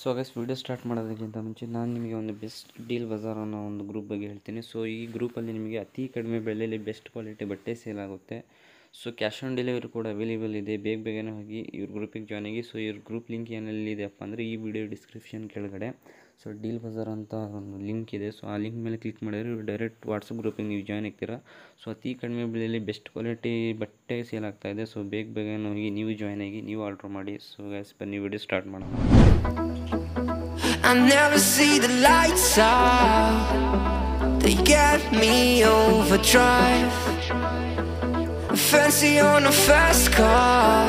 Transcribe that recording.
So guys video start ಮಾಡೋದಕ್ಕಿಂತ ಮುಂಚೆ ನಾನು ನಿಮಗೆ ಒಂದು ಬೆಸ್ಟ್ ಡೀಲ್ ಬಜಾರ್ ಅನ್ನೋ ಒಂದು ಗ್ರೂಪ್ ಬಗ್ಗೆ ಹೇಳ್ತೀನಿ. ಸೊ ಈ ಗ್ರೂಪಲ್ಲಿ ನಿಮಗೆ ಅತಿ ಕಡಿಮೆ ಬೆಲೆಯಲ್ಲಿ ಬೆಸ್ಟ್ ಕ್ವಾಲಿಟಿ ಬಟ್ಟೆ ಸೇಲ್ ಆಗುತ್ತೆ. ಸೊ ಕ್ಯಾಶ್ ಆನ್ ಡೆಲಿವರಿ ಕೂಡ ಅವೈಲೇಬಲ್ ಇದೆ. ಬೇಗನೆ ಹೋಗಿ ಇವ್ರ ಗ್ರೂಪಿಗೆ ಜಾಯ್ನ್ ಆಗಿ. ಸೊ ಇವ್ರ ಗ್ರೂಪ್ ಲಿಂಕ್ ಏನಲ್ಲಿದೆಯಪ್ಪ ಅಂದರೆ ಈ ವಿಡಿಯೋ ಡಿಸ್ಕ್ರಿಪ್ಷನ್ ಕೆಳಗಡೆ ಸೊ ಡೀಲ್ ಬಜಾರ್ ಅಂತ ಒಂದು ಲಿಂಕ್ ಇದೆ. ಸೊ ಆ ಲಿಂಕ್ ಮೇಲೆ ಕ್ಲಿಕ್ ಮಾಡಿದ್ರೆ ಡೈರೆಕ್ಟ್ ವಾಟ್ಸಪ್ ಗ್ರೂಪಿಗೆ ನೀವು ಜಾಯ್ನ್ ಆಗ್ತೀರಾ. ಸೊ ಅತಿ ಕಡಿಮೆ ಬೆಲೆಯಲ್ಲಿ ಬೆಸ್ಟ್ ಕ್ವಾಲಿಟಿ ಬಟ್ಟೆ ಸೇಲ್ ಆಗ್ತಾಯಿದೆ. ಸೊ ಬೇಗನೆ ಹೋಗಿ ನೀವು ಜಾಯ್ನ್ ಆಗಿ ನೀವು ಆರ್ಡ್ರ್ ಮಾಡಿ. ಸೊ ಗೈಸ್ ಬನ್ನಿ ವಿಡಿಯೋ ಸ್ಟಾರ್ಟ್ ಮಾಡೋಣ. I never see the lights out. They get me overdrive. Fancy on a fast car.